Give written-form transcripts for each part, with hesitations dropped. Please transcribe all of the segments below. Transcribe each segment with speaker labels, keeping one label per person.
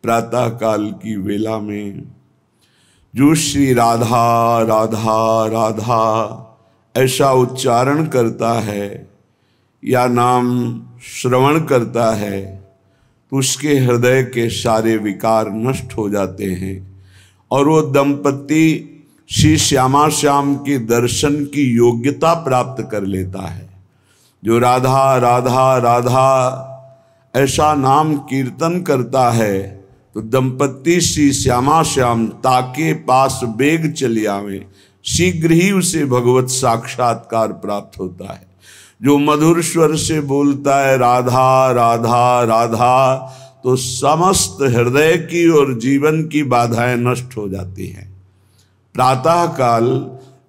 Speaker 1: प्रातः काल की वेला में जो श्री राधा राधा राधा ऐसा उच्चारण करता है या नाम श्रवण करता है तो उसके हृदय के सारे विकार नष्ट हो जाते हैं और वो दंपति श्री श्यामा श्याम के दर्शन की योग्यता प्राप्त कर लेता है। जो राधा राधा राधा ऐसा नाम कीर्तन करता है तो दंपति श्री श्यामा श्याम ताके पास बेग चले आवे, शीघ्र ही उसे भगवत साक्षात्कार प्राप्त होता है। जो मधुर स्वर से बोलता है राधा राधा राधा तो समस्त हृदय की और जीवन की बाधाएं नष्ट हो जाती हैं। प्रातः काल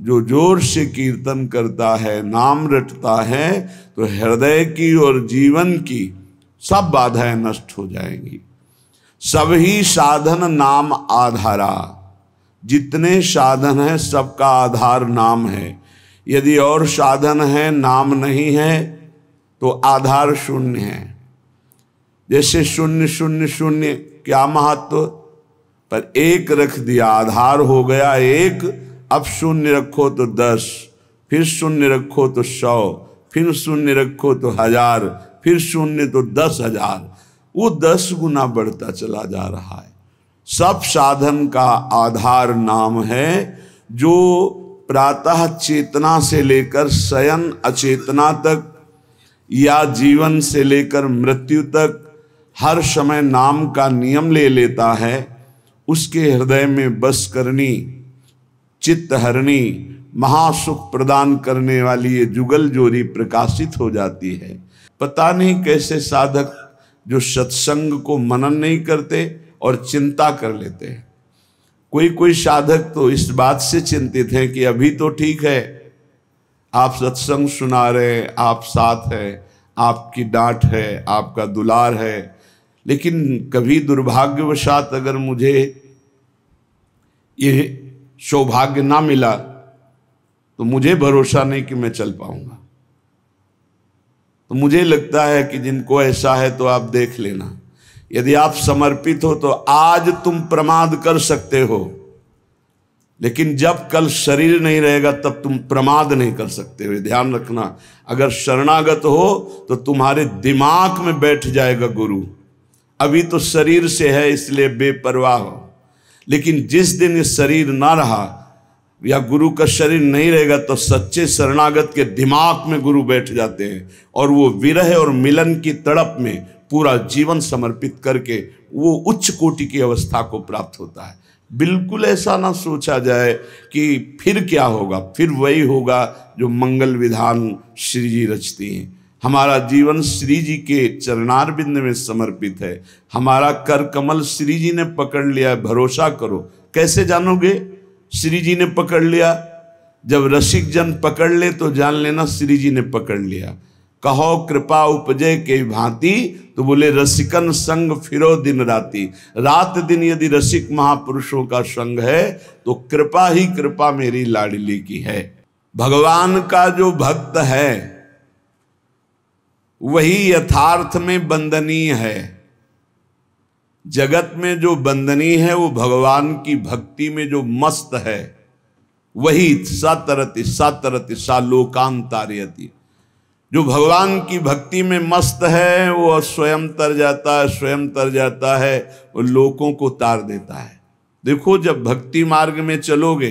Speaker 1: जो जोर से कीर्तन करता है, नाम रटता है तो हृदय की और जीवन की सब बाधाएं नष्ट हो जाएंगी। सभी साधन नाम आधारा, जितने साधन हैं सबका आधार नाम है। यदि और साधन है नाम नहीं है तो आधार शून्य है। जैसे शून्य शून्य शून्य क्या महत्व, पर एक रख दिया आधार हो गया एक। अब शून्य रखो तो 10, फिर शून्य रखो तो 100, फिर शून्य रखो तो 1000, फिर शून्य तो 10,000, वो 10 गुना बढ़ता चला जा रहा है। सब साधन का आधार नाम है। जो प्रातः चेतना से लेकर शयन अचेतना तक या जीवन से लेकर मृत्यु तक हर समय नाम का नियम ले लेता है, उसके हृदय में बस करनी चित्त हरणी महासुख प्रदान करने वाली ये जुगल जोरी प्रकाशित हो जाती है। पता नहीं कैसे साधक जो सत्संग को मनन नहीं करते और चिंता कर लेते हैं। कोई कोई साधक तो इस बात से चिंतित हैं कि अभी तो ठीक है, आप सत्संग सुना रहे, आप साथ है, आपकी डांट है, आपका दुलार है, लेकिन कभी दुर्भाग्यवशात अगर मुझे ये सौभाग्य ना मिला तो मुझे भरोसा नहीं कि मैं चल पाऊंगा। तो मुझे लगता है कि जिनको ऐसा है तो आप देख लेना। यदि आप समर्पित हो तो आज तुम प्रमाद कर सकते हो, लेकिन जब कल शरीर नहीं रहेगा तब तुम प्रमाद नहीं कर सकते हो। ध्यान रखना, अगर शरणागत हो तो तुम्हारे दिमाग में बैठ जाएगा गुरु। अभी तो शरीर से है इसलिए बेपरवाह हो, लेकिन जिस दिन ये शरीर ना रहा या गुरु का शरीर नहीं रहेगा तो सच्चे शरणागत के दिमाग में गुरु बैठ जाते हैं और वो विरह और मिलन की तड़प में पूरा जीवन समर्पित करके वो उच्च कोटि की अवस्था को प्राप्त होता है। बिल्कुल ऐसा ना सोचा जाए कि फिर क्या होगा, फिर वही होगा जो मंगल विधान श्री जी रचती हैं। हमारा जीवन श्री जी के चरणारविंद में समर्पित है। हमारा कर कमल श्री जी ने पकड़ लिया है, भरोसा करो। कैसे जानोगे श्री जी ने पकड़ लिया? जब रसिक जन पकड़ ले तो जान लेना श्री जी ने पकड़ लिया। कहो कृपा उपजे के भांति, तो बोले रसिकन संग फिरो दिन राती। रात दिन यदि रसिक महापुरुषों का संग है तो कृपा ही कृपा मेरी लाडली की है। भगवान का जो भक्त है वही यथार्थ में बंदनीय है। जगत में जो बंदनीय है वो भगवान की भक्ति में जो मस्त है वही सतरति सतरति सा लोकांतारयति। जो भगवान की भक्ति में मस्त है वो स्वयं तर जाता है, स्वयं तर जाता है, वो लोगों को तार देता है। देखो जब भक्ति मार्ग में चलोगे,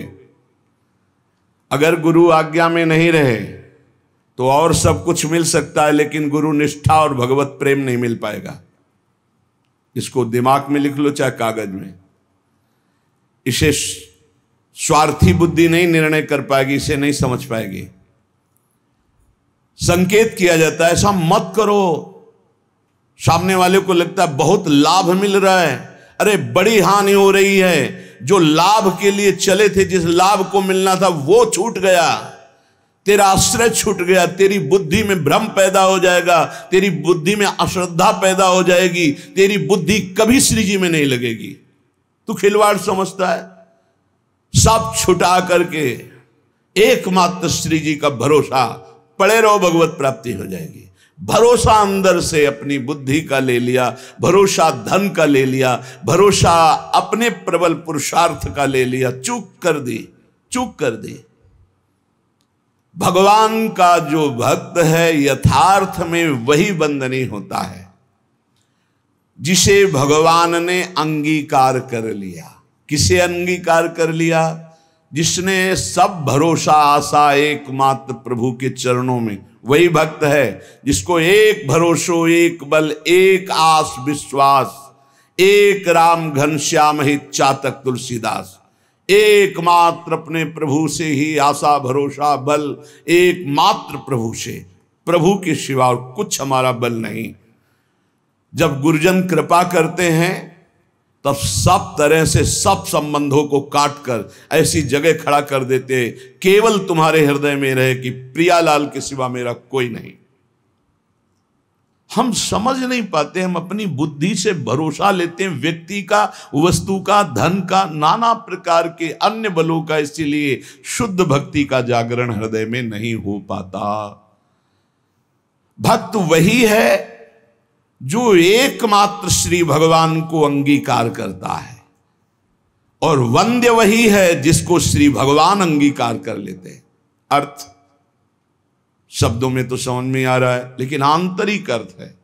Speaker 1: अगर गुरु आज्ञा में नहीं रहे तो और सब कुछ मिल सकता है, लेकिन गुरु निष्ठा और भगवत प्रेम नहीं मिल पाएगा। इसको दिमाग में लिख लो चाहे कागज में। इसे स्वार्थी बुद्धि नहीं निर्णय कर पाएगी, इसे नहीं समझ पाएगी। संकेत किया जाता है ऐसा मत करो। सामने वाले को लगता है बहुत लाभ मिल रहा है, अरे बड़ी हानि हो रही है। जो लाभ के लिए चले थे, जिस लाभ को मिलना था वो छूट गया, तेरा आश्रय छूट गया, तेरी बुद्धि में भ्रम पैदा हो जाएगा, तेरी बुद्धि में अश्रद्धा पैदा हो जाएगी, तेरी बुद्धि कभी श्री जी में नहीं लगेगी। तू खिलवाड़ समझता है। सब छुटा करके एकमात्र श्री जी का भरोसा पड़े रहो, भगवत प्राप्ति हो जाएगी। भरोसा अंदर से अपनी बुद्धि का ले लिया, भरोसा धन का ले लिया, भरोसा अपने प्रबल पुरुषार्थ का ले लिया, चूक कर दी। भगवान का जो भक्त है यथार्थ में वही बंधनी होता है जिसे भगवान ने अंगीकार कर लिया। किसे अंगीकार कर लिया? जिसने सब भरोसा आशा एकमात्र प्रभु के चरणों में, वही भक्त है जिसको एक भरोसो, एक बल, एक आस विश्वास, एक राम घनश्याम हित चातक तुलसीदास। एकमात्र अपने प्रभु से ही आशा भरोसा बल, एकमात्र प्रभु से, प्रभु के सिवा और कुछ हमारा बल नहीं। जब गुरुजन कृपा करते हैं तब सब तरह से सब संबंधों को काट कर ऐसी जगह खड़ा कर देते, केवल तुम्हारे हृदय में रहे कि प्रियालाल के सिवा मेरा कोई नहीं। हम समझ नहीं पाते, हम अपनी बुद्धि से भरोसा लेते हैं व्यक्ति का, वस्तु का, धन का, नाना प्रकार के अन्य बलों का, इसीलिए शुद्ध भक्ति का जागरण हृदय में नहीं हो पाता। भक्त वही है जो एकमात्र श्री भगवान को अंगीकार करता है, और वंद्य वही है जिसको श्री भगवान अंगीकार कर लेते हैं। अर्थ शब्दों में तो समझ में आ रहा है, लेकिन आंतरिक अर्थ है,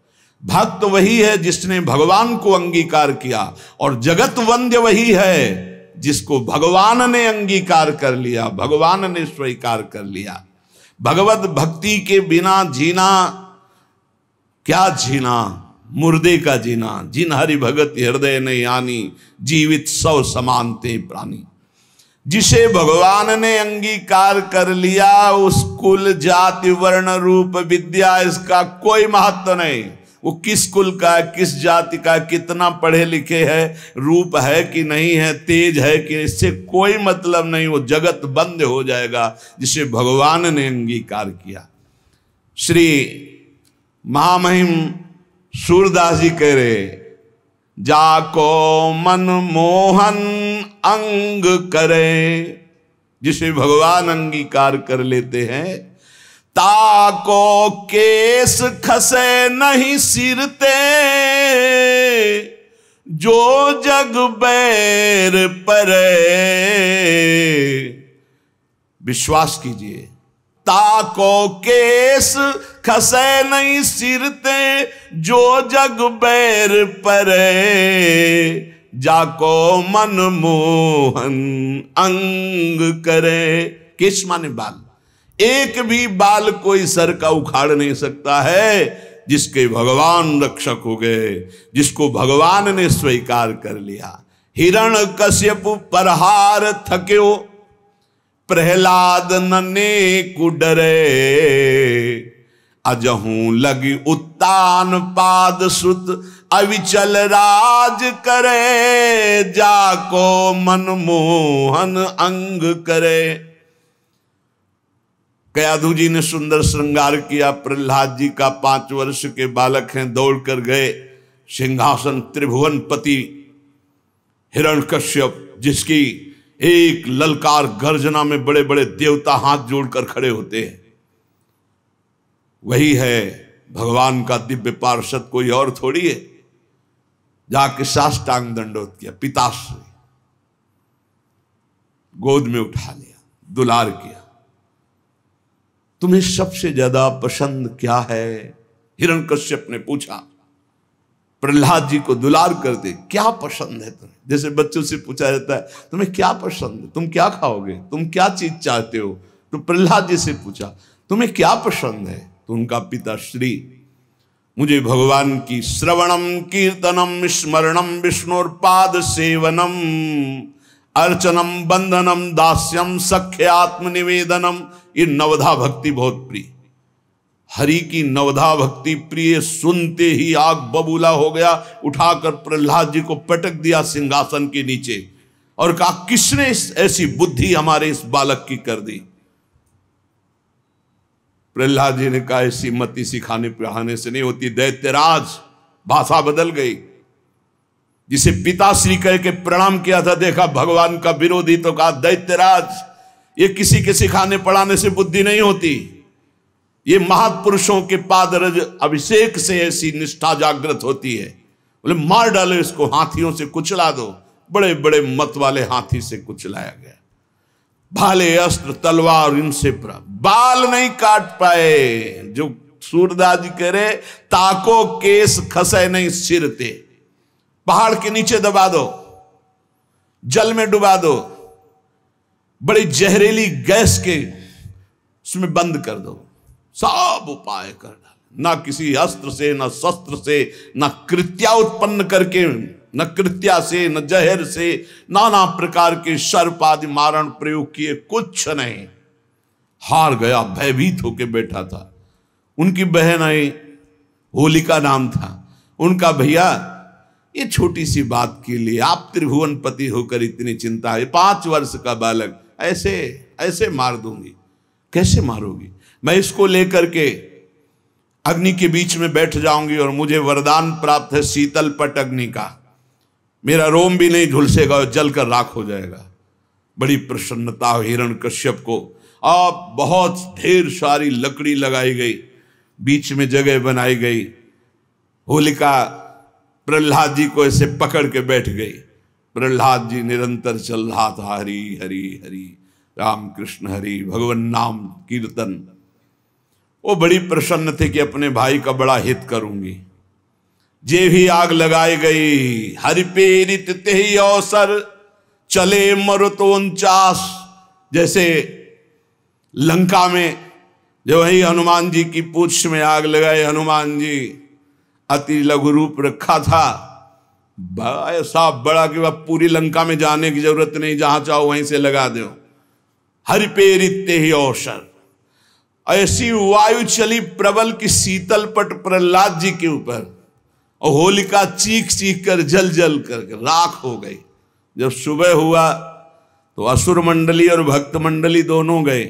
Speaker 1: भक्त वही है जिसने भगवान को अंगीकार किया, और जगत वंद्य वही है जिसको भगवान ने अंगीकार कर लिया, भगवान ने स्वीकार कर लिया। भगवत भक्ति के बिना जीना क्या जीना, मुर्दे का जीना। जिन हरि भगत हृदय ने आनी, जीवित सौ समानते प्राणी। जिसे भगवान ने अंगीकार कर लिया, उस कुल जाति वर्ण रूप विद्या इसका कोई महत्व नहीं। वो किस कुल का, किस जाति का, कितना पढ़े लिखे है, रूप है कि नहीं है, तेज है कि, इससे कोई मतलब नहीं। वो जगत बंद हो जाएगा जिसे भगवान ने अंगीकार किया। श्री महामहिम सूरदास जी कह रहे, जाको मन मोहन अंग करे, जिसे भगवान अंगीकार कर लेते हैं, ताको केस खसे नहीं सिरते, जो जग बैर परे। विश्वास कीजिए, ताको केस खसे नहीं सिरते, जो जग बैर परे, जाको मन मोहन अंग करे। केस माने बाल, एक भी बाल कोई सर का उखाड़ नहीं सकता है जिसके भगवान रक्षक हो गए, जिसको भगवान ने स्वीकार कर लिया। हिरण कश्यप परहार थक्यो, प्रहलाद नने कुडरे, अजहू लगी उत्तान पाद सुत, अविचल राज करे, जाको मन मोहन अंग करे। कयाधु जी ने सुंदर श्रृंगार किया। प्रहलाद जी का 5 वर्ष के बालक हैं, दौड़ कर गए सिंहासन त्रिभुवन पति हिरण्यकश्यप, जिसकी एक ललकार गर्जना में बड़े बड़े देवता हाथ जोड़कर खड़े होते हैं। वही है भगवान का दिव्य पार्षद, कोई और थोड़ी है। जाके साष्टांग दंडोत किया, पिताश्री गोद में उठा लिया, दुलार किया। तुम्हें सबसे ज्यादा पसंद क्या है? हिरण्यकश्यप ने पूछा। प्रहलाद जी को दुलार कर दे, क्या पसंद है तुम्हें? जैसे बच्चों से पूछा जाता है तुम्हें क्या पसंद है, तुम क्या खाओगे, तुम क्या चीज चाहते हो, तो प्रहलाद जी से पूछा तुम्हें क्या पसंद है, तो उनका पिता श्री, मुझे भगवान की श्रवणम कीर्तनम स्मरणम विष्णुर्पाद सेवनम अर्चनम बंदनम दास्यम सख्य आत्मनिवेदनम, ये नवधा भक्ति बहुत प्रिय। हरि की नवधा भक्ति प्रिय सुनते ही आग बबूला हो गया। उठाकर प्रहलाद जी को पटक दिया सिंहासन के नीचे और कहा किसने ऐसी बुद्धि हमारे इस बालक की कर दी? प्रहलाद जी ने कहा ऐसी मति सिखाने पढ़ाने से नहीं होती दैत्यराज। भाषा बदल गई। जिसे पिताश्री कह के प्रणाम किया था, देखा भगवान का विरोधी तो कहा दैत्यराज। ये किसी के सिखाने पढ़ाने से बुद्धि नहीं होती, ये महापुरुषों के पादरज अभिषेक से ऐसी निष्ठा जागृत होती है। बोले मार डालो इसको, हाथियों से कुचला दो। बड़े बड़े मत वाले हाथी से कुचलाया गया। भाले अस्त्र तलवार इनसे बाल नहीं काट पाए। जो सूरदास जी कह रहे ताको केस खसे नहीं सिरते, पहाड़ के नीचे दबा दो, जल में डुबा दो, बड़ी जहरीली गैस के उसमें बंद कर दो, सब उपाय कर डाले। ना किसी अस्त्र से, ना शस्त्र से, ना कृत्या उत्पन्न करके, न कृत्या से, न जहर से, नाना प्रकार के सर्प आदि मारण प्रयोग किए, कुछ नहीं। हार गया, भयभीत होके बैठा था। उनकी बहन आई, होलिका नाम था उनका। भैया ये छोटी सी बात के लिए आप त्रिभुवनपति होकर इतनी चिंता है? 5 वर्ष का बालक ऐसे ऐसे मार दूंगी। कैसे मारोगी? मैं इसको लेकर के अग्नि के बीच में बैठ जाऊंगी और मुझे वरदान प्राप्त है शीतल पट अग्नि का, मेरा रोम भी नहीं झुलसेगा और जलकर राख हो जाएगा। बड़ी प्रसन्नता हिरण्यकश्यप को। अब बहुत ढेर सारी लकड़ी लगाई गई, बीच में जगह बनाई गई। होलिका प्रहलाद जी को ऐसे पकड़ के बैठ गई। प्रहलाद जी निरंतर चल रहा था, हरि हरि हरि राम कृष्ण हरि, भगवान नाम कीर्तन। वो बड़ी प्रसन्न थे कि अपने भाई का बड़ा हित करूंगी। जे भी आग लगाई गई, हरि प्रेरित तेहि अवसर चले मरुतो 49। जैसे लंका में जो वही हनुमान जी की पूंछ में आग लगाए, हनुमान जी अति लघु रूप रखा था, ऐसा बड़ा कि वह पूरी लंका में जाने की जरूरत नहीं, जहां चाहो वहीं से लगा दो। हरि प्रेरित तेहि अवसर, ऐसी वायु चली प्रबल की शीतल पट प्रहलाद जी के ऊपर, और होलिका चीख चीख कर जल जल कर राख हो गई। जब सुबह हुआ तो असुर मंडली और भक्त मंडली दोनों गए।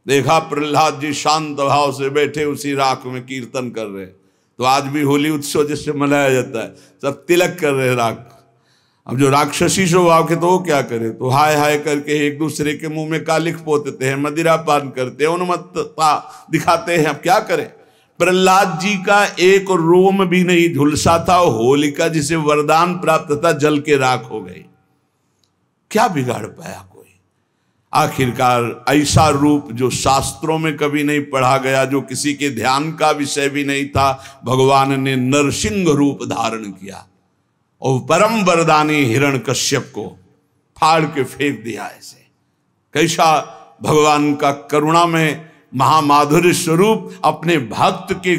Speaker 1: देखा प्रहलाद जी शांत भाव से बैठे उसी राख में कीर्तन कर रहे। तो आज भी होली उत्सव जिससे मनाया जाता है, सब तिलक कर रहे राख। अब जो राक्षसी स्वभाव के तो वो क्या करे, तो हाय हाय करके एक दूसरे के मुंह में कालिख पोतते हैं, मदिरा पान करते हैं, उन्मत्तता दिखाते हैं। अब क्या करें? प्रहलाद जी का एक रोम भी नहीं झुलसा था। होलिका जिसे वरदान प्राप्त था जल के राख हो गई। क्या बिगाड़ पाया कोई? आखिरकार ऐसा रूप जो शास्त्रों में कभी नहीं पढ़ा गया, जो किसी के ध्यान का विषय भी नहीं था, भगवान ने नरसिंह रूप धारण किया और परम वरदानी हिरण्यकश्यप को फाड़ के फेंक दिया। ऐसे कैसा भगवान का करुणा में महामाधुर्य स्वरूप अपने भक्त के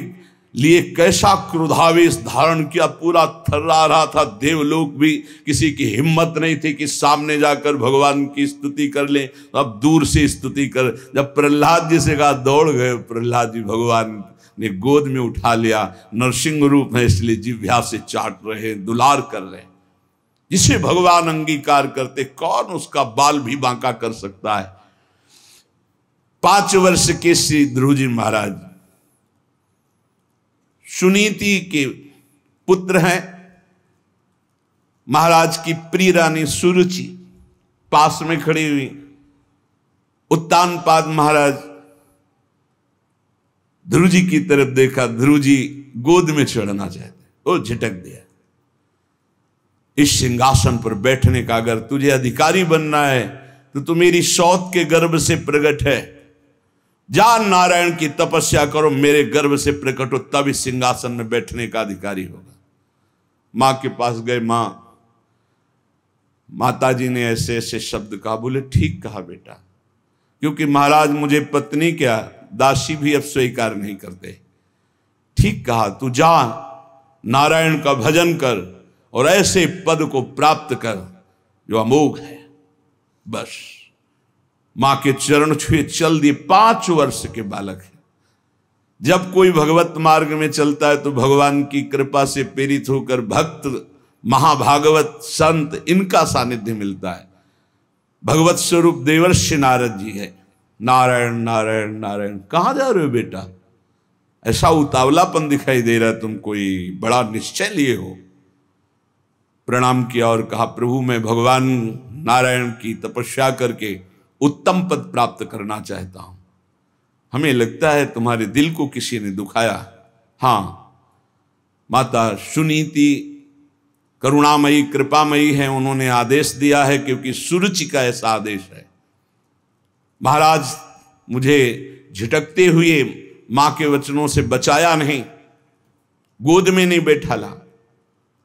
Speaker 1: लिए कैसा क्रोधावेश धारण किया, पूरा थर्रा रहा था। देवलोक भी किसी की हिम्मत नहीं थी कि सामने जाकर भगवान की स्तुति कर ले, अब दूर से स्तुति कर। जब प्रहलाद जी से कहा, दौड़ गए प्रहलाद जी, भगवान ने गोद में उठा लिया। नरसिंह रूप है इसलिए जिह्वा से चाट रहे, दुलार कर रहे। जिसे भगवान अंगीकार करते, कौन उसका बाल भी बांका कर सकता है? 5 वर्ष के श्री ध्रुव जी महाराज सुनीति के पुत्र हैं। महाराज की प्रिय रानी सुरुचि पास में खड़ी हुई। उत्तानपाद महाराज ध्रुव जी की तरफ देखा, ध्रुव जी गोद में चढ़ना चाहते, वो झटक दिया। इस सिंहासन पर बैठने का अगर तुझे अधिकारी बनना है तो तू मेरी सौत के गर्भ से प्रकट है, जा नारायण की तपस्या करो, मेरे गर्भ से प्रकट हो, तब इस सिंहासन में बैठने का अधिकारी होगा। मां के पास गए। माता जी ने ऐसे ऐसे शब्द कहा। बोले ठीक कहा बेटा, क्योंकि महाराज मुझे पत्नी क्या दासी भी अब स्वीकार नहीं करते। ठीक कहा, तू जा नारायण का भजन कर और ऐसे पद को प्राप्त कर जो अमोघ है। बस मां के चरण छुए चल दिए। 5 वर्ष के बालक है। जब कोई भगवत मार्ग में चलता है तो भगवान की कृपा से प्रेरित होकर भक्त, महाभागवत, संत, इनका सानिध्य मिलता है। भगवत स्वरूप देवर्षि नारद जी है। नारायण नारायण नारायण, कहां जा रहे हो बेटा? ऐसा उतावलापन दिखाई दे रहा है, तुम कोई बड़ा निश्चय लिए हो। प्रणाम किया और कहा, प्रभु मैं भगवान नारायण की तपस्या करके उत्तम पद प्राप्त करना चाहता हूं। हमें लगता है तुम्हारे दिल को किसी ने दुखाया। हाँ, माता सुनीति करुणामयी कृपामयी है, उन्होंने आदेश दिया है, क्योंकि सुरुचि का ऐसा आदेश है। महाराज मुझे झिटकते हुए मां के वचनों से बचाया नहीं, गोद में नहीं बैठाला।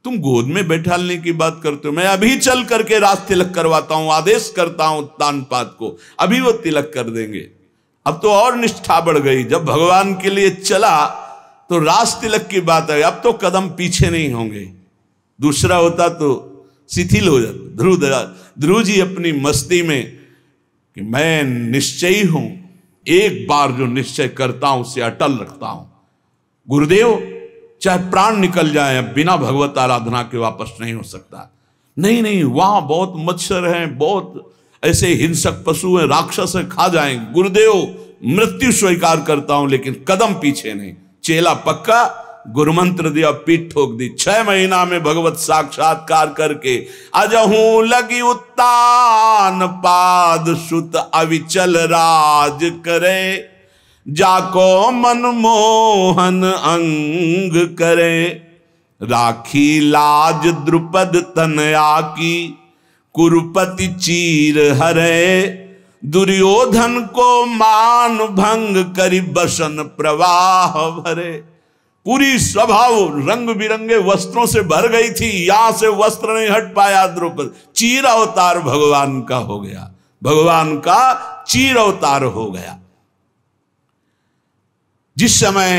Speaker 1: तुम गोद में बैठालने की बात करते हो, मैं अभी चल करके राज तिलक करवाता हूं, आदेश करता हूं तानपात को, अभी वो तिलक कर देंगे। अब तो और निष्ठा बढ़ गई, जब भगवान के लिए चला तो राज तिलक की बात है, अब तो कदम पीछे नहीं होंगे। दूसरा होता तो शिथिल हो जाता। ध्रुव जी अपनी मस्ती में कि मैं निश्चयी हूं, एक बार जो निश्चय करता हूं उसे अटल रखता हूं। गुरुदेव चाहे प्राण निकल जाए, अब बिना भगवत आराधना के वापस नहीं हो सकता। नहीं नहीं, वहां बहुत मच्छर हैं, बहुत ऐसे हिंसक पशु हैं, राक्षस हैं, खा जाएंगे। गुरुदेव मृत्यु स्वीकार करता हूं, लेकिन कदम पीछे नहीं। चेला पक्का, गुरुमंत्र दिया, पीठ ठोक दी। 6 महीना में भगवत साक्षात्कार करके अजहू लगी उत्तान पाद सुत अविचल राज करे, जाको मनमोहन अंग करे, राखी लाज द्रुपद तनया की, कुरुपति चीर हरे, दुर्योधन को मान भंग करी बसन प्रवाह भरे। पूरी स्वभाव रंग बिरंगे वस्त्रों से भर गई थी, यहां से वस्त्र नहीं हट पाया द्रुपद। चीर अवतार भगवान का हो गया, भगवान का चीर अवतार हो गया। जिस समय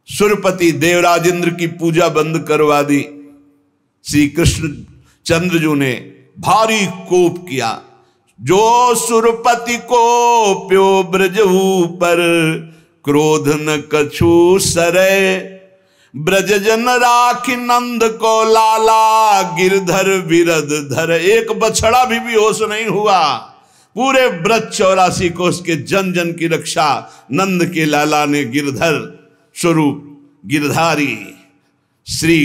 Speaker 1: सुरपति देवराज इंद्र की पूजा बंद करवा दी, श्री कृष्ण चंद्रजू ने भारी कोप किया। जो सुरपति को प्यो ब्रज ऊपर, क्रोध न कछु सरे, ब्रज जन राखी नंद को लाला, गिरधर विरद धर। एक बछड़ा भी बेहोश नहीं हुआ, पूरे ब्रज 84 कोष के जन जन की रक्षा नंद के लाला ने गिरधर स्वरूप गिरधारी श्री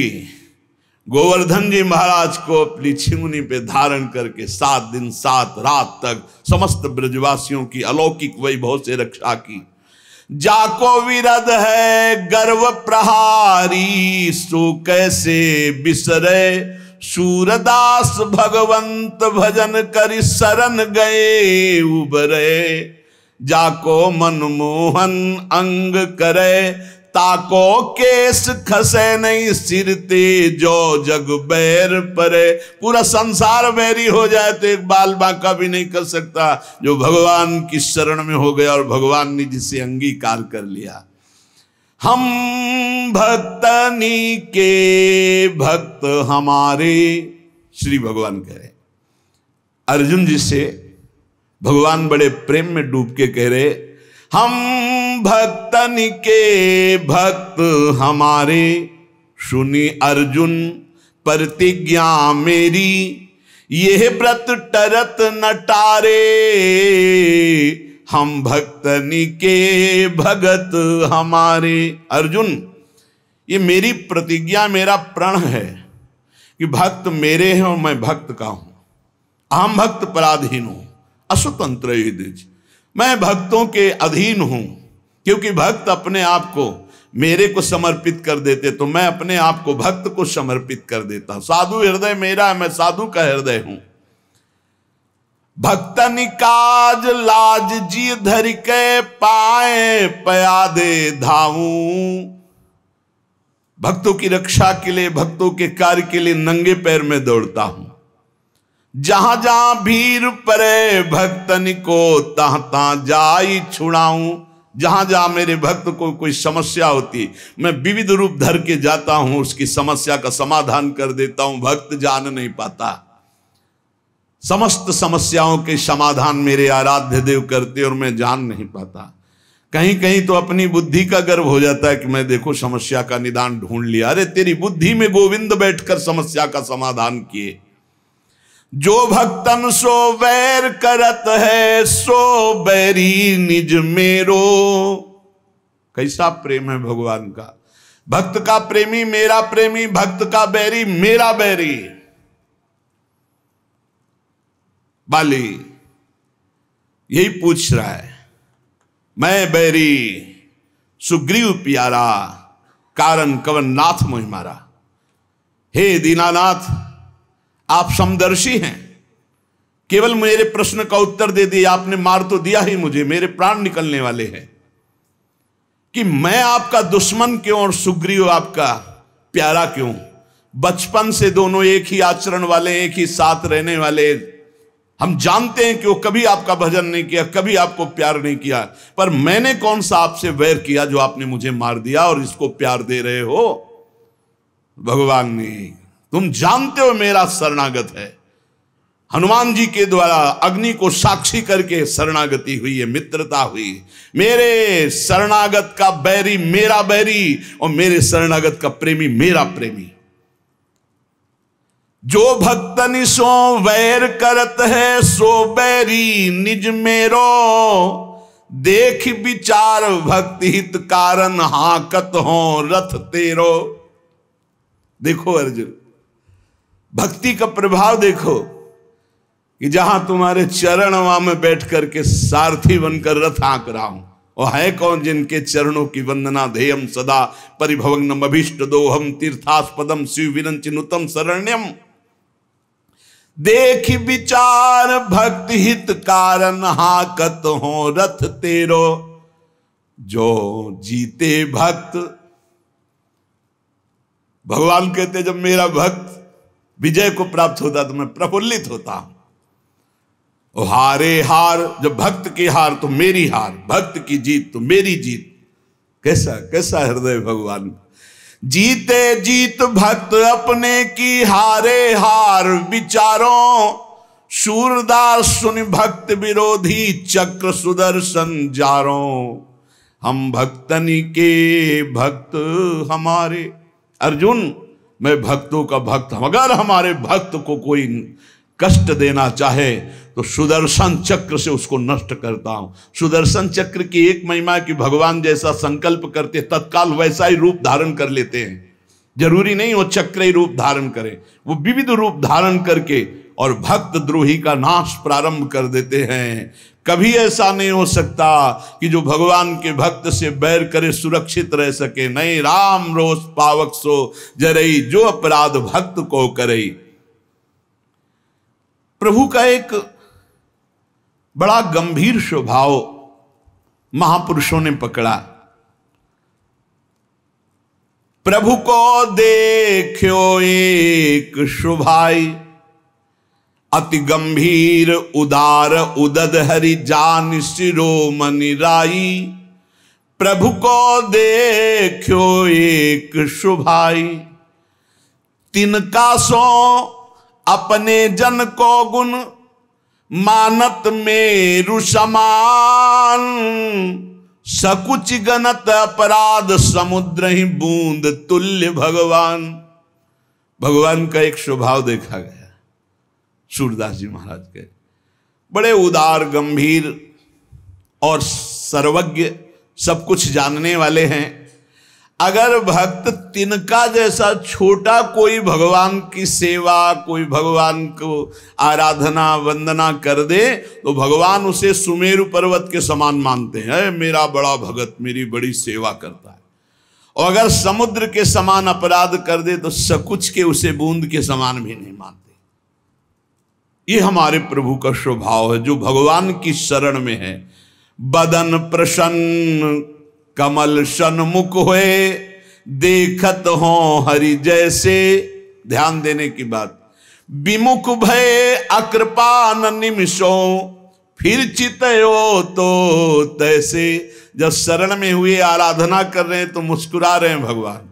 Speaker 1: गोवर्धन जी महाराज को अपनी छिमुनी पे धारण करके 7 दिन 7 रात तक समस्त ब्रजवासियों की अलौकिक वैभव से रक्षा की। जाको विरद है गर्व प्रहारी, सो कैसे बिसरे, सूरदास भगवंत भजन करि शरण गए उबरे, जाको मनमोहन अंग करे, ताको केस खसे नहीं सिरते, जो जग बैर परे। पूरा संसार बैरी हो जाए तो एक बाल बांका भी नहीं कर सकता जो भगवान की शरण में हो गया और भगवान ने जिसे अंगीकार कर लिया। हम भक्तनी के भक्त हमारे, श्री भगवान कह रहे। अर्जुन जी से भगवान बड़े प्रेम में डूब के कह रहे, हम भक्तन के भक्त हमारे, सुनी अर्जुन प्रतिज्ञा मेरी, यह व्रत टरत न टारे, हम भक्तनी के भगत हमारे। अर्जुन, ये मेरी प्रतिज्ञा, मेरा प्रण है कि भक्त मेरे हैं और मैं भक्त का हूं। अहम भक्त पराधीन हूं, अस्वतंत्र युधिष्ठिर, मैं भक्तों के अधीन हूं। क्योंकि भक्त अपने आप को मेरे को समर्पित कर देते, तो मैं अपने आप को भक्त को समर्पित कर देता हूं। साधु हृदय मेरा है, मैं साधु का हृदय हूं। भक्तनि काज लाज जी धरि के, पाए पयादे धाऊं। भक्तों की रक्षा के लिए, भक्तों के कार्य के लिए नंगे पैर में दौड़ता हूं। जहां जहां भीड़ परे भक्तनि को, तहां तहां जाई छुड़ाऊं। जहां जहां मेरे भक्त को कोई समस्या होती, मैं विविध रूप धर के जाता हूं, उसकी समस्या का समाधान कर देता हूं। भक्त जान नहीं पाता, समस्त समस्याओं के समाधान मेरे आराध्य देव करते और मैं जान नहीं पाता। कहीं कहीं तो अपनी बुद्धि का गर्व हो जाता है कि मैं देखो समस्या का निदान ढूंढ लिया। अरे तेरी बुद्धि में गोविंद बैठकर समस्या का समाधान किए। जो भक्तन सो वैर करत है, सो बैरी निज मेरो। कैसा प्रेम है भगवान का। भक्त का प्रेमी मेरा प्रेमी, भक्त का बैरी मेरा बैरी। बाली यही पूछ रहा है, मैं बैरी सुग्रीव प्यारा, कारण कवन नाथ मोहि मारा। हे दीनानाथ, आप समदर्शी हैं, केवल मेरे प्रश्न का उत्तर दे दिया आपने, मार तो दिया ही मुझे, मेरे प्राण निकलने वाले हैं, कि मैं आपका दुश्मन क्यों और सुग्रीव आपका प्यारा क्यों? बचपन से दोनों एक ही आचरण वाले, एक ही साथ रहने वाले। हम जानते हैं कि वो कभी आपका भजन नहीं किया, कभी आपको प्यार नहीं किया, पर मैंने कौन सा आपसे वैर किया जो आपने मुझे मार दिया और इसको प्यार दे रहे हो? भगवान ने, तुम जानते हो मेरा शरणागत है। हनुमान जी के द्वारा अग्नि को साक्षी करके शरणागति हुई है, मित्रता हुई। मेरे शरणागत का बैरी मेरा बैरी और मेरे शरणागत का प्रेमी मेरा प्रेमी। जो भक्तनि सो वैर करत है, सो बैरी निज मेरो, देख विचार भक्ति हित कारण, हाकत हो रथ तेरो। देखो अर्जुन, भक्ति का प्रभाव देखो कि जहां तुम्हारे चरण वहां में बैठ करके सारथी बनकर रथ हाँक रहा हूं, और है कौन जिनके चरणों की वंदना ध्येयम सदा, परिभवग्नम अभीष्ट दोहम, तीर्थास्पदम शिव विरंचिनुतम शरण्यम। देख विचार भक्ति हित कारण, हाकत हो रथ तेरो। जो जीते भक्त, भगवान कहते जब मेरा भक्त विजय को प्राप्त होता तो मैं प्रफुल्लित होता हूं। हारे हार, जब भक्त की हार तो मेरी हार, भक्त की जीत तो मेरी जीत। कैसा कैसा हृदय भगवान। जीते जीत भक्त अपने की, हारे हार विचारों, शूरदास सुन भक्त विरोधी, चक्र सुदर्शन जारों। हम भक्तनि के भक्त हमारे। अर्जुन, मैं भक्तों का भक्त हूं, अगर हमारे भक्त को कोई कष्ट देना चाहे तो सुदर्शन चक्र से उसको नष्ट करता हूं। सुदर्शन चक्र की एक महिमा कि भगवान जैसा संकल्प करते तत्काल वैसा ही रूप धारण कर लेते हैं। जरूरी नहीं वो चक्र ही रूप धारण करे, वो विविध रूप धारण करके और भक्त द्रोही का नाश प्रारंभ कर देते हैं। कभी ऐसा नहीं हो सकता कि जो भगवान के भक्त से बैर करे सुरक्षित रह सके। नहीं, राम रोष पावक सो जरई, जो अपराध भक्त को करे। प्रभु का एक बड़ा गंभीर स्वभाव महापुरुषों ने पकड़ा। प्रभु को देखो एक शुभाई, अति गंभीर उदार उदद हरि जान शिरोमणि राई। प्रभु को देखो एक शुभाई, तिनका सो अपने जन को गुण, मानत मेरु समान। सकुच गणत अपराध समुद्र ही बूंद तुल्य भगवान। भगवान का एक स्वभाव देखा गया सूरदास जी महाराज के, बड़े उदार गंभीर और सर्वज्ञ, सब कुछ जानने वाले हैं। अगर भक्त तिनका जैसा छोटा कोई भगवान की सेवा, कोई भगवान को आराधना वंदना कर दे तो भगवान उसे सुमेरु पर्वत के समान मानते हैं। मेरा बड़ा भगत मेरी बड़ी सेवा करता है। और अगर समुद्र के समान अपराध कर दे तो सकुच के उसे बूंद के समान भी नहीं मानते। ये हमारे प्रभु का स्वभाव है जो भगवान की शरण में है। बदन प्रसन्न कमल सन्मुख हुए, देखत हो हरि जैसे। ध्यान देने की बात, विमुख भय अकृपान निमिषों, फिर चितयो तो तैसे। जब शरण में हुए आराधना कर रहे हैं तो मुस्कुरा रहे हैं भगवान।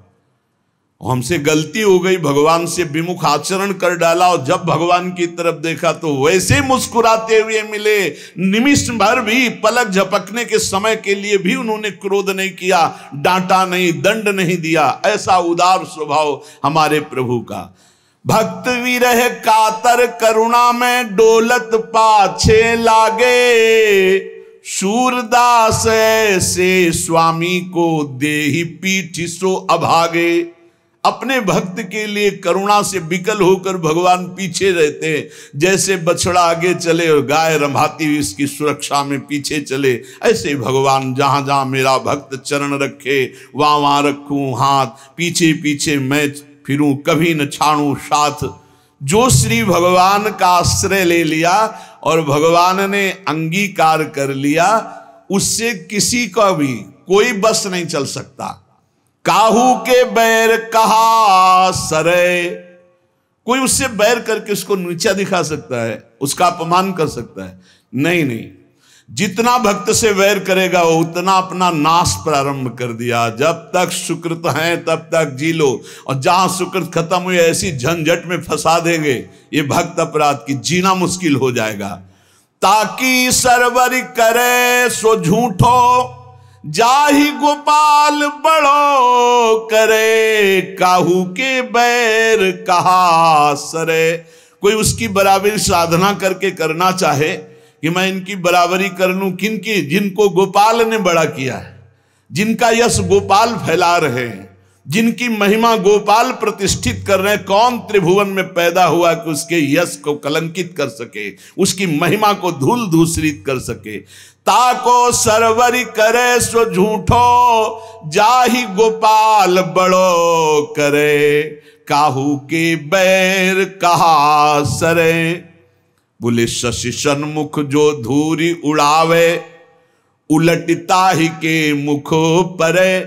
Speaker 1: हमसे गलती हो गई, भगवान से विमुख आचरण कर डाला, और जब भगवान की तरफ देखा तो वैसे मुस्कुराते हुए मिले। निमिष भर भी, पलक झपकने के समय के लिए भी उन्होंने क्रोध नहीं किया, डांटा नहीं, दंड नहीं दिया। ऐसा उदार स्वभाव हमारे प्रभु का। भक्त विरह कातर करुणा में डोलत पाछे लागे, सूरदास से स्वामी को देहि पीठ सो अभागे। अपने भक्त के लिए करुणा से विकल होकर भगवान पीछे रहते हैं। जैसे बछड़ा आगे चले और गाय रंभाती हुई इसकी सुरक्षा में पीछे चले, ऐसे भगवान जहां जहां मेरा भक्त चरण रखे वहां वहां रखूं हाथ, पीछे पीछे मैं फिरूं, कभी न छाड़ूं साथ। जो श्री भगवान का आश्रय ले लिया और भगवान ने अंगीकार कर लिया, उससे किसी का भी कोई बस नहीं चल सकता। काहू के बैर कहा सरे, कोई उससे बैर करके उसको नीचा दिखा सकता है, उसका अपमान कर सकता है? नहीं नहीं, जितना भक्त से वैर करेगा वो उतना अपना नाश प्रारंभ कर दिया। जब तक सुकृत हैं तब तक जी लो, और जहां सुकृत खत्म हुई ऐसी झंझट में फंसा देंगे ये भक्त अपराध की, जीना मुश्किल हो जाएगा। ताकि सरवर करे सो झूठो, जाहि गोपाल बड़ो करे, काहू के बैर कहा सरे। कोई उसकी बराबरी साधना करके करना चाहे कि मैं इनकी बराबरी कर लूं, किनकी? जिनको गोपाल ने बड़ा किया है, जिनका यश गोपाल फैला रहे हैं, जिनकी महिमा गोपाल प्रतिष्ठित कर रहे हैं। कौन त्रिभुवन में पैदा हुआ कि उसके यश को कलंकित कर सके, उसकी महिमा को धूल धूसरित कर सके। ताको सरवरी करे सो झूठो, जाहि गोपाल बड़ो करे, काहू के बैर कहा सरे। बोले शशि सन्मुख जो धूरी उड़ावे, उलटता ही के मुख परे।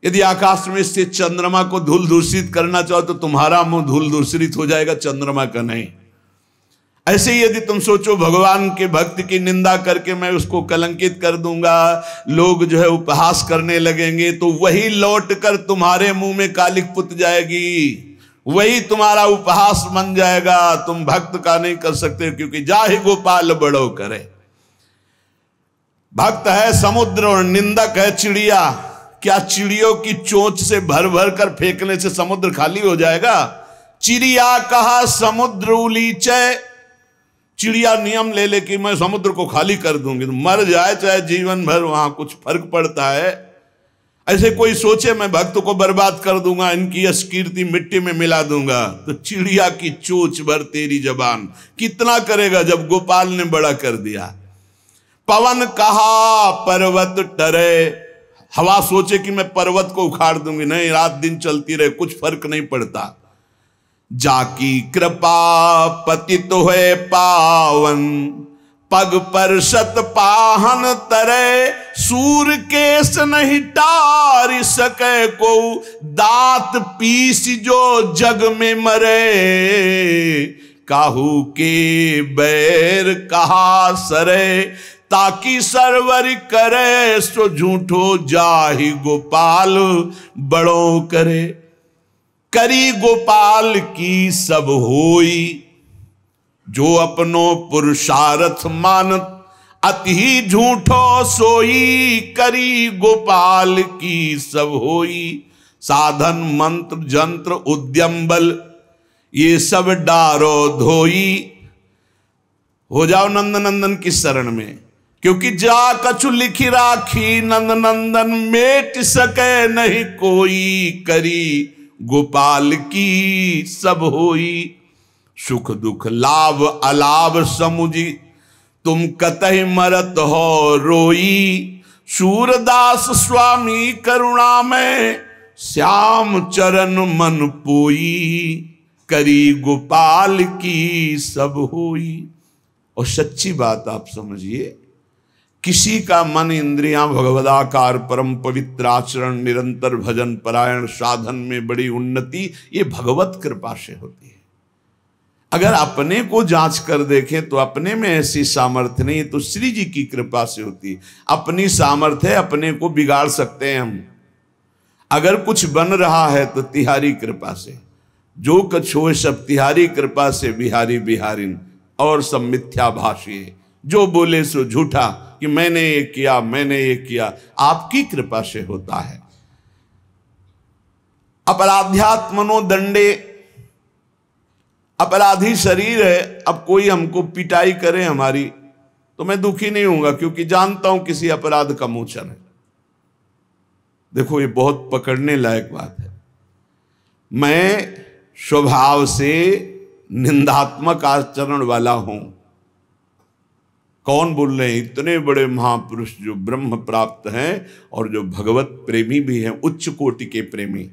Speaker 1: यदि आकाश में से चंद्रमा को धूल दूषित करना चाहो तो तुम्हारा मुंह धूल दूषित हो जाएगा, चंद्रमा का नहीं। ऐसे ही यदि तुम सोचो भगवान के भक्त की निंदा करके मैं उसको कलंकित कर दूंगा, लोग जो है उपहास करने लगेंगे, तो वही लौट कर तुम्हारे मुंह में कालिक पुत जाएगी, वही तुम्हारा उपहास बन जाएगा। तुम भक्त का नहीं कर सकते, क्योंकि जाहि गोपाल बड़ो करे। भक्त है समुद्र और निंदक है चिड़िया। क्या चिड़ियों की चोंच से भर भर कर फेंकने से समुद्र खाली हो जाएगा? चिड़िया कहा समुद्र उलीचे, चिड़िया नियम ले ले कि मैं समुद्र को खाली कर दूंगी, तो मर जाए चाहे जीवन भर, वहां कुछ फर्क पड़ता है? ऐसे कोई सोचे मैं भक्त को बर्बाद कर दूंगा, इनकी यश कीर्ति मिट्टी में मिला दूंगा, तो चिड़िया की चोंच भर तेरी जबान, कितना करेगा जब गोपाल ने बड़ा कर दिया। पवन कहा पर्वत टरे, हवा सोचे कि मैं पर्वत को उखाड़ दूंगी, नहीं, रात दिन चलती रहे, कुछ फर्क नहीं पड़ता। जाकी कृपा पतित होए पावन, पग पर शत पाहन तरे, सूर केस नहीं टार सके को, दांत पीस जो जग में मरे, काहू के बैर कहा सरे। ताकि सरवर करे सो झूठो, जाहि गोपाल बड़ो करे, करी गोपाल की सब होई, जो अपनो पुरुषार्थ मानत, अति ही झूठो सोई, करी गोपाल की सब होई। साधन मंत्र जंत्र उद्यम बल, ये सब डारो धोई, हो जाओ नंद नंदन की शरण में, क्योंकि जा कछु लिखी राखी, नंद नंदन मेट सके नहीं कोई, करी गोपाल की सब होई। सुख दुख लाभ अलाभ समुझी, तुम कतहि मरत हो रोई, सूरदास स्वामी करुणा में, श्याम चरण मन पोई, करी गोपाल की सब होई। और सच्ची बात आप समझिए, किसी का मन इंद्रियां भगवदाकार परम पवित्र आचरण निरंतर भजन परायण साधन में बड़ी उन्नति, ये भगवत कृपा से होती है। अगर अपने को जांच कर देखें तो अपने में ऐसी सामर्थ्य नहीं, तो श्री जी की कृपा से होती है। अपनी सामर्थ्य अपने को बिगाड़ सकते हैं हम, अगर कुछ बन रहा है तो तिहारी कृपा से, जो कछ हो सब तिहारी कृपा से, बिहारी बिहारिन और सब मिथ्या भाषी, जो बोले सो झूठा कि मैंने ये किया मैंने ये किया, आपकी कृपा से होता है। अपराध्यात्मनो दंडे, अपराधी शरीर है, अब कोई हमको पिटाई करे हमारी तो मैं दुखी नहीं होऊंगा, क्योंकि जानता हूं किसी अपराध का मोचन है। देखो ये बहुत पकड़ने लायक बात है। मैं स्वभाव से निंदात्मक आचरण वाला हूं। कौन बोल रहे हैं? इतने बड़े महापुरुष जो ब्रह्म प्राप्त हैं और जो भगवत प्रेमी भी हैं, उच्च कोटि के प्रेमी।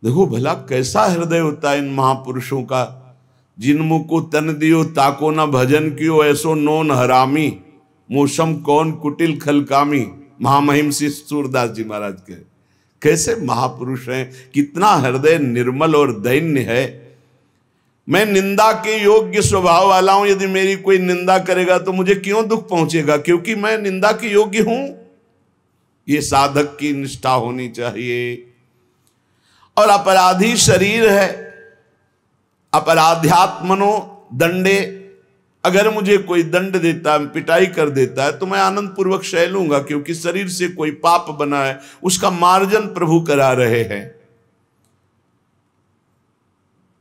Speaker 1: देखो भला कैसा हृदय होता है इन महापुरुषों का। जिन मुख को तन दियो ताको न भजन कियो, ऐसो नोन हरामी मौसम कौन कुटिल खलकामी। महामहिम श्री सूरदास जी महाराज के कैसे महापुरुष हैं, कितना हृदय निर्मल और दैन्य है। मैं निंदा के योग्य स्वभाव वाला हूं। यदि मेरी कोई निंदा करेगा तो मुझे क्यों दुख पहुंचेगा, क्योंकि मैं निंदा के योग्य हूं। ये साधक की निष्ठा होनी चाहिए। और अपराधी शरीर है, अपराध्यात्मनो दंडे। अगर मुझे कोई दंड देता है, पिटाई कर देता है, तो मैं आनंद पूर्वक सह लूंगा, क्योंकि शरीर से कोई पाप बना है, उसका मार्जन प्रभु करा रहे हैं।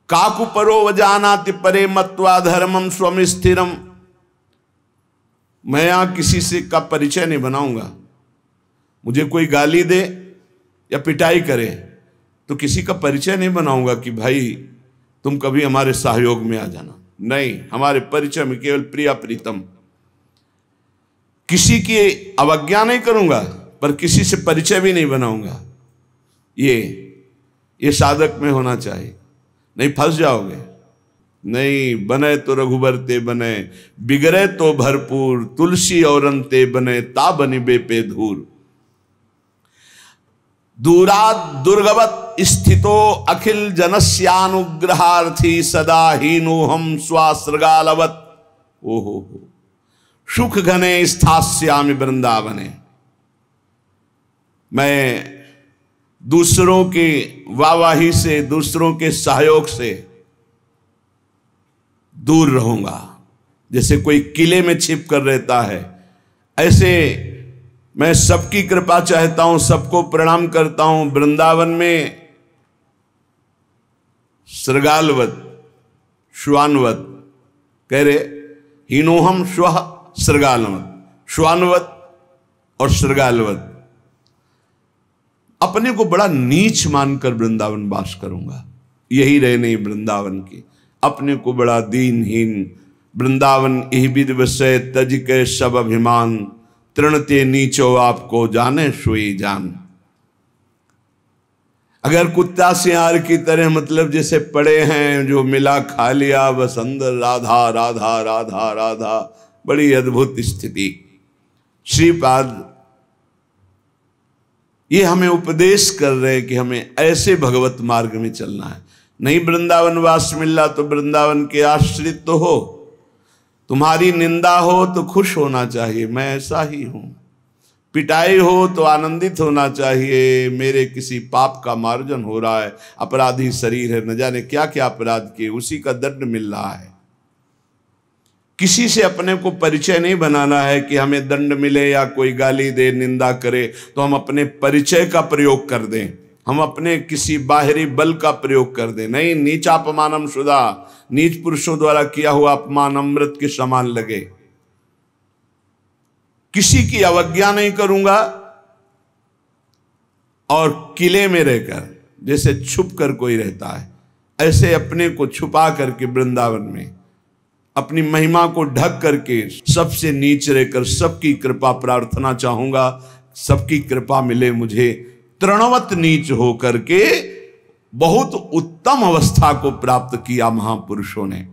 Speaker 1: काकु परो वजानाति परे मत्वा धर्मम स्वम स्थिरम। मैं यहां किसी से का परिचय नहीं बनाऊंगा। मुझे कोई गाली दे या पिटाई करे तो किसी का परिचय नहीं बनाऊंगा कि भाई तुम कभी हमारे सहयोग में आ जाना। नहीं, हमारे परिचय में केवल प्रिया प्रीतम। किसी की अवज्ञा नहीं करूंगा, पर किसी से परिचय भी नहीं बनाऊंगा। ये साधक में होना चाहिए, नहीं फंस जाओगे। नहीं, बने तो रघुबर ते बने, बिगड़े तो भरपूर, तुलसी और अंते बने, ता बनी बेपे धूर। दूरात दुर्गवत स्थितो अखिल जनस्यानुग्रहार्थी, सदा हीनो हम स्वासृगालवत। ओहो सुख घने स्थास्यामि वृंदावने। मैं दूसरों की वाहवाही से, दूसरों के सहयोग से दूर रहूंगा। जैसे कोई किले में छिप कर रहता है, ऐसे मैं सबकी कृपा चाहता हूं, सबको प्रणाम करता हूं। वृंदावन में सृगालवत, श्वानवत कह रहे, हीनोहम श्व सृगालवत, श्वानवत और सृगालवत। अपने को बड़ा नीच मानकर वृंदावन वास करूंगा। यही रहने वृंदावन की, अपने को बड़ा दीनहीन। वृंदावन यही विद विषय तज के सब अभिमान, तृणते नीचो आपको जाने सोई जान। अगर कुत्ता सियार की तरह मतलब जैसे पड़े हैं, जो मिला खा लिया, बस अंदर राधा राधा राधा राधा, बड़ी अद्भुत स्थिति। श्रीपाद ये हमें उपदेश कर रहे हैं कि हमें ऐसे भगवत मार्ग में चलना है। नहीं वृंदावन वास मिला तो वृंदावन के आश्रित तो हो। तुम्हारी निंदा हो तो खुश होना चाहिए, मैं ऐसा ही हूं। पिटाई हो तो आनंदित होना चाहिए, मेरे किसी पाप का मार्जन हो रहा है। अपराधी शरीर है, न जाने क्या क्या अपराध किए, उसी का दंड मिल रहा है। किसी से अपने को परिचय नहीं बनाना है कि हमें दंड मिले या कोई गाली दे, निंदा करे तो हम अपने परिचय का प्रयोग कर दें, हम अपने किसी बाहरी बल का प्रयोग कर दें। नहीं, नीचापमानम शुदा, नीच पुरुषों द्वारा किया हुआ अपमान अमृत के समान लगे। किसी की अवज्ञा नहीं करूंगा और किले में रहकर जैसे छुप कर कोई रहता है, ऐसे अपने को छुपा करके वृंदावन में अपनी महिमा को ढक करके सबसे नीच रहकर सबकी कृपा प्रार्थना चाहूंगा। सबकी कृपा मिले मुझे। तृणवत नीच हो करके बहुत उत्तम अवस्था को प्राप्त किया महापुरुषों ने।